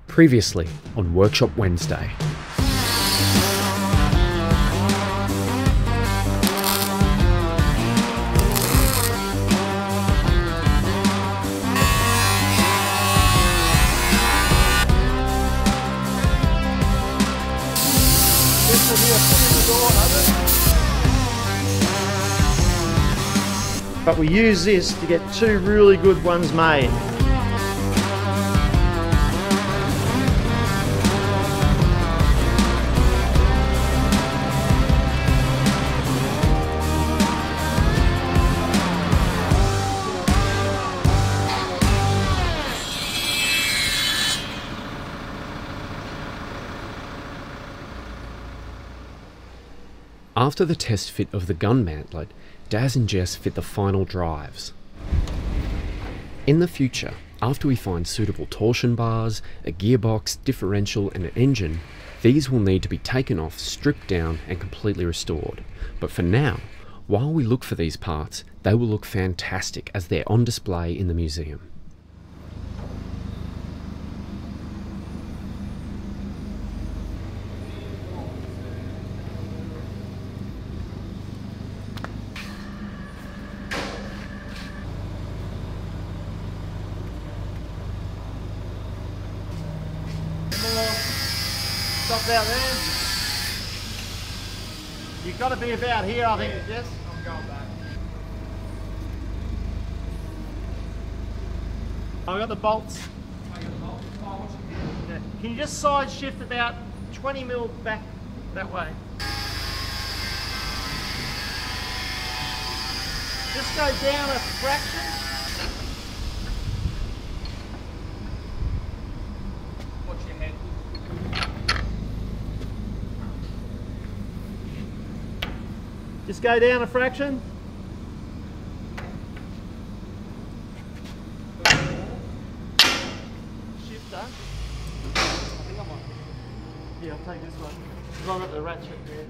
Previously on Workshop Wednesday. But we use this to get two really good ones made. After the test fit of the gun mantlet, Daz and Jess fit the final drives. In the future, after we find suitable torsion bars, a gearbox, differential and an engine, these will need to be taken off, stripped down and completely restored. But for now, while we look for these parts, they will look fantastic as they're on display in the museum. Stop out there. You've got to be about here, I think, Jess. I'm going back. I've got the bolts. Yeah. Can you just side shift about 20 mil back that way? Just go down a fraction. Watch your head. Just go down a fraction. Shifter. I think I might. Yeah, I'll take this one. Because I've got the ratchet there.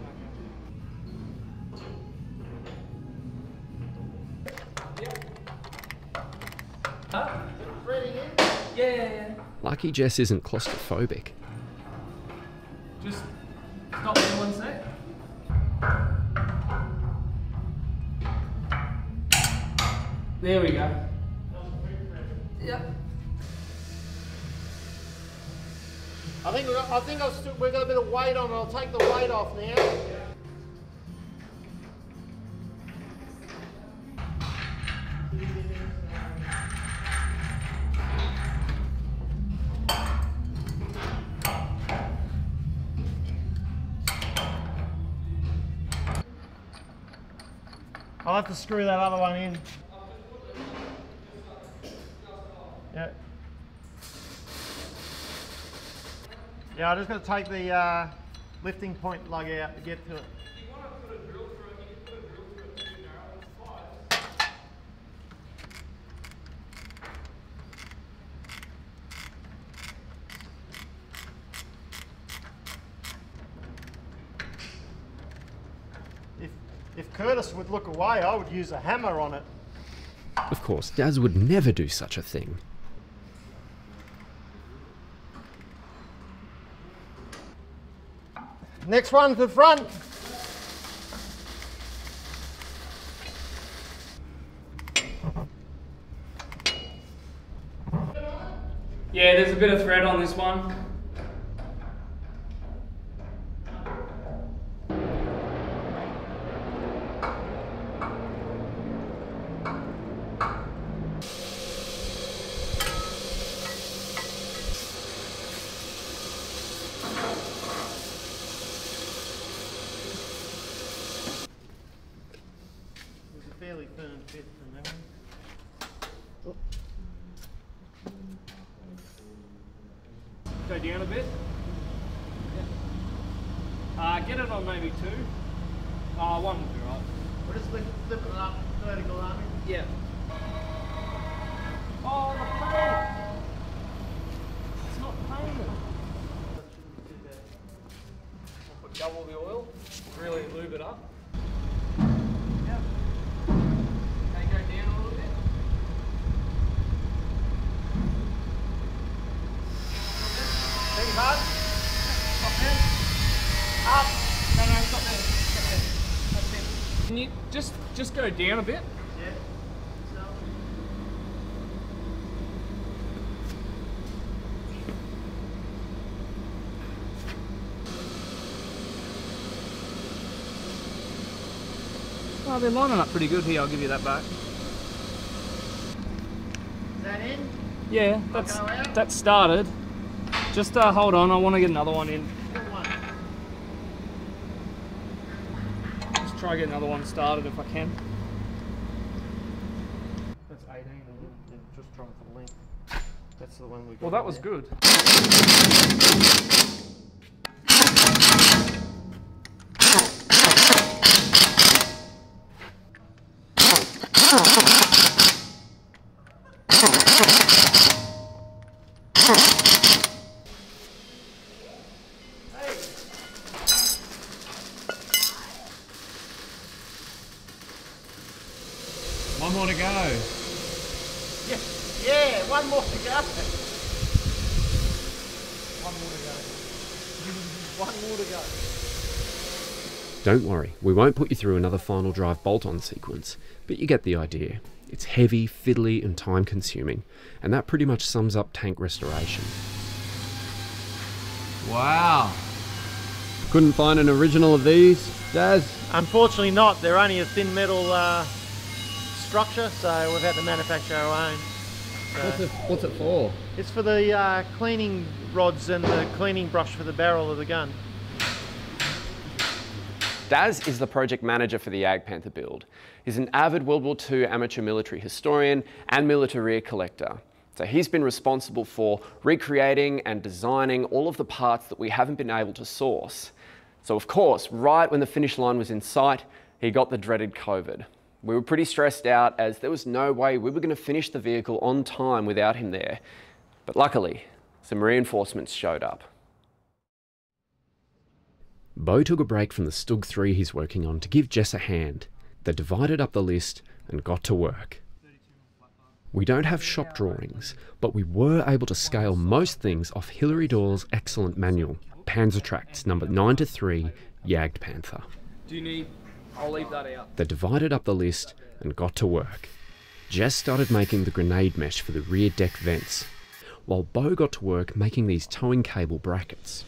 Huh? Ready in? Yeah. Lucky Jess isn't claustrophobic. Just stop for 1 sec. There we go. Yep. I think we've got a bit of weight on it. I'll take the weight off now. I'll have to screw that other one in. Yeah. Yeah, I just got to take the lifting point lug out to get to it. If you want to put a drill through it, you can put a drill through it too, Darryl. It's fine. If Curtis would look away, I would use a hammer on it. Of course, Daz would never do such a thing. Next one to the front. Yeah, there's a bit of thread on this one. Fairly firm fit from that one. Go down a bit. Get it on maybe 2. One will be right. We're just flipping it up vertical, aren't we? Yeah. Oh, the paint! It's not painted. I'll put double the oil, really lube it up. Yeah. Okay, go down a little bit. Breathe hard. Stop there. Up. No, stop there. Stop there. That's it. Can you just go down a bit? Yeah. Oh, they're lining up pretty good here, I'll give you that back. Is that in? Yeah, that's started. Just hold on, I want to get another one in. Just try to get another one started if I can. That's 18. Just trying for the length. That's the one we got. Well, that was good. One more to go. Yeah, one more to go. One more to go. Don't worry, we won't put you through another final drive bolt-on sequence, but you get the idea. It's heavy, fiddly and time-consuming, and that pretty much sums up tank restoration. Wow. Couldn't find an original of these, Daz? Unfortunately not. They're only a thin metal structure, so we've had to manufacture our own. So What's it for? it's for the cleaning rods and the cleaning brush for the barrel of the gun. Daz is the project manager for the JAGDPANTHER build. He's an avid World War II amateur military historian and military collector. So he's been responsible for recreating and designing all of the parts that we haven't been able to source. So of course, right when the finish line was in sight, he got the dreaded COVID. We were pretty stressed out as there was no way we were going to finish the vehicle on time without him there. But luckily, some reinforcements showed up. Bo took a break from the Stug 3 he's working on to give Jess a hand. They divided up the list and got to work. We don't have shop drawings, but we were able to scale most things off Hilary Doyle's excellent manual, Panzertracts number 9-3, JAGDPANTHER. Do you need... I'll leave that out. They divided up the list and got to work. Jess started making the grenade mesh for the rear deck vents, while Bo got to work making these towing cable brackets.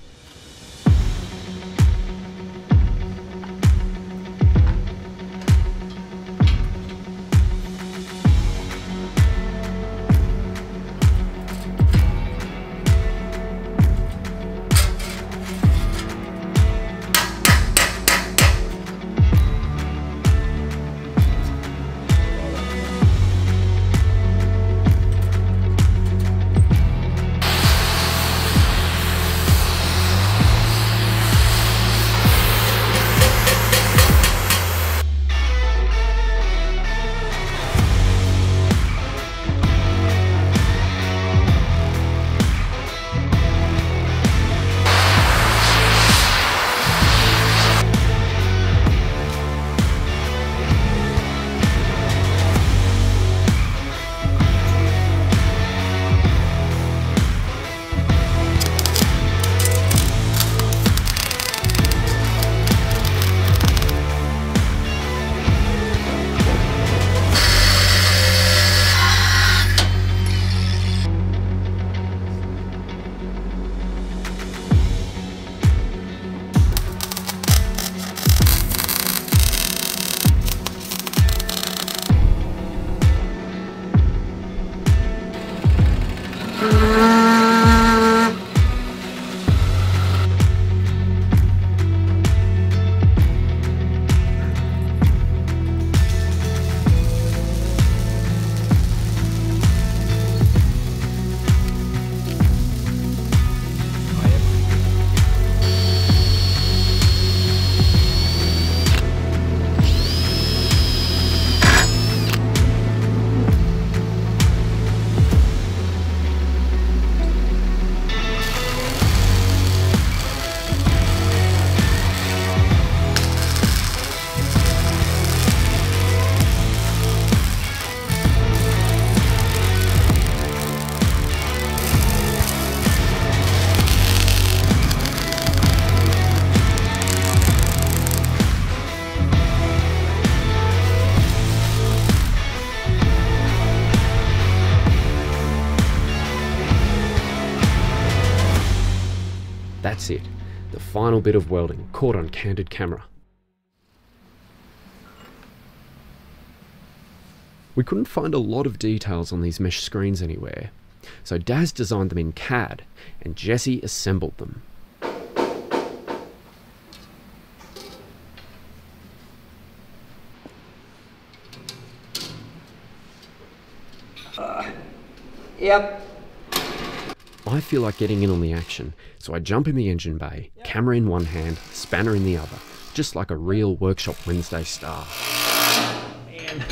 That's it, the final bit of welding caught on candid camera. We couldn't find a lot of details on these mesh screens anywhere, so Daz designed them in CAD and Jesse assembled them. Yep. I feel like getting in on the action, so I jump in the engine bay, camera in one hand, spanner in the other, just like a real Workshop Wednesday star. Man.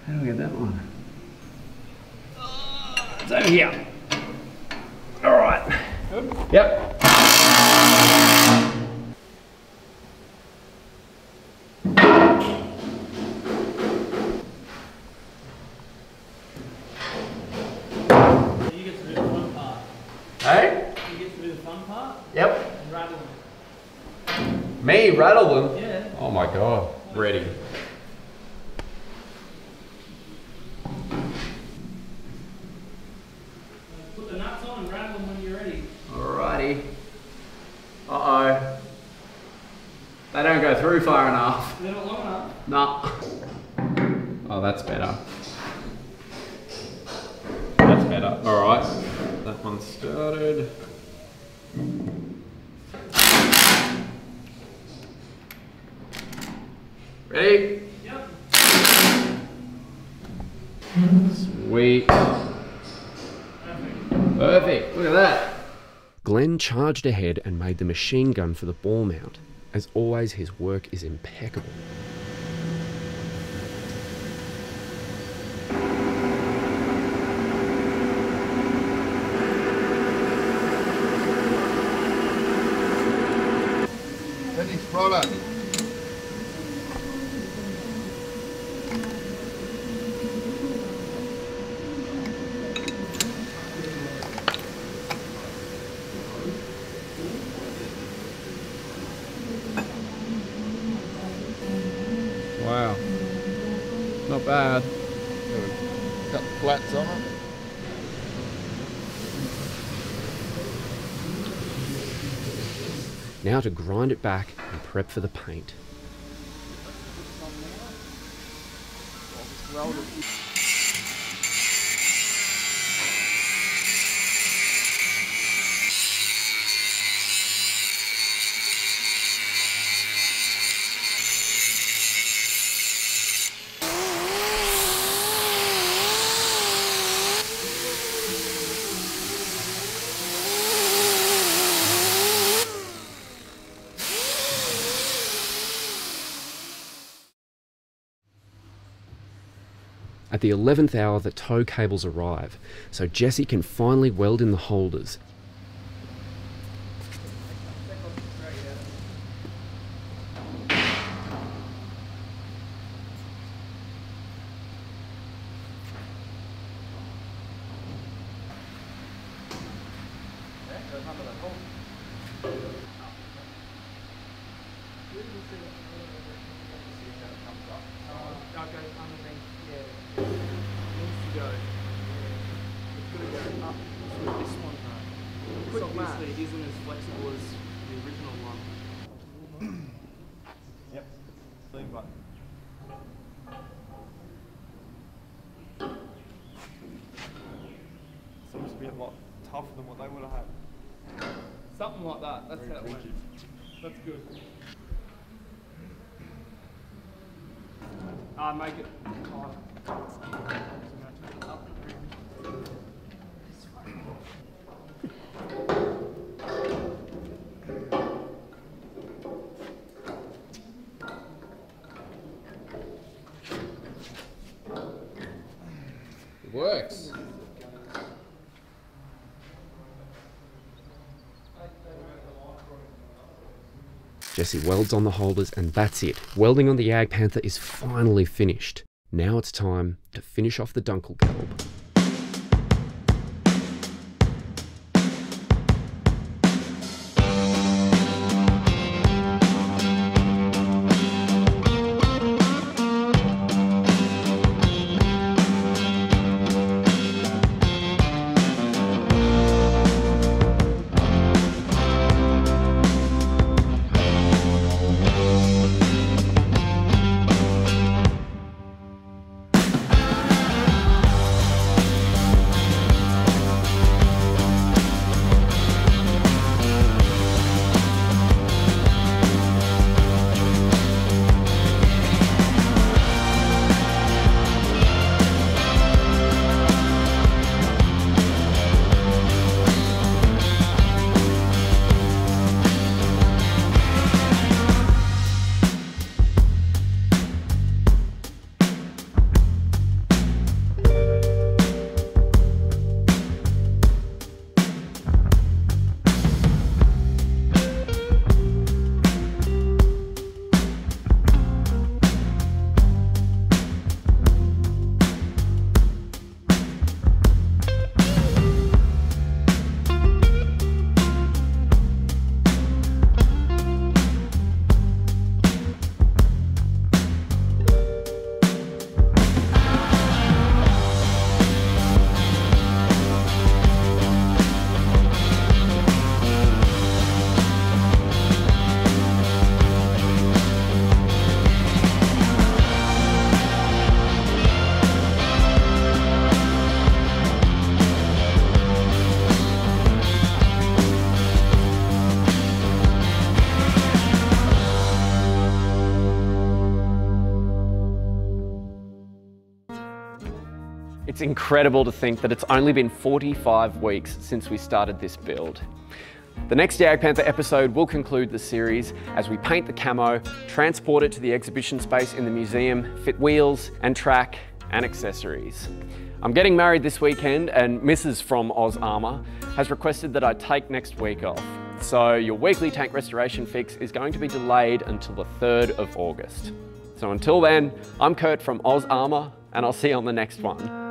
How do we get that one? It's over here. Alright. Yep. Hey? You get to do the fun part Yep. and rattle them. Me rattle them? Yeah. Oh my god. Ready. Put the nuts on and rattle them when you're ready. Alrighty. Uh-oh. They don't go through far enough. They're not long enough. Nah. Oh, that's better. That's better. Alright. That one started. Ready? Yep. Sweet. Perfect. Look at that. Glenn charged ahead and made the machine gun for the ball mount. As always, his work is impeccable. Finished product. Wow. Not bad. Got the flats on it. Now to grind it back and prep for the paint. At the 11th hour, the tow cables arrive, so Jesse can finally weld in the holders. Obviously, it isn't as flexible as the original one. Yep. Lean button. Seems to be a lot tougher than what they would have had. Something like that. That's how it went. That's good. Make it. It works. Jesse welds on the holders and that's it. Welding on the JAGDPANTHER is finally finished. Now it's time to finish off the Dunkelgelb. It's incredible to think that it's only been 45 weeks since we started this build. The next JAGPANTHER episode will conclude the series as we paint the camo, transport it to the exhibition space in the museum, fit wheels and track and accessories. I'm getting married this weekend and Mrs. from Armour has requested that I take next week off. So your weekly tank restoration fix is going to be delayed until the 3rd of August. So until then, I'm Kurt from Armour and I'll see you on the next one.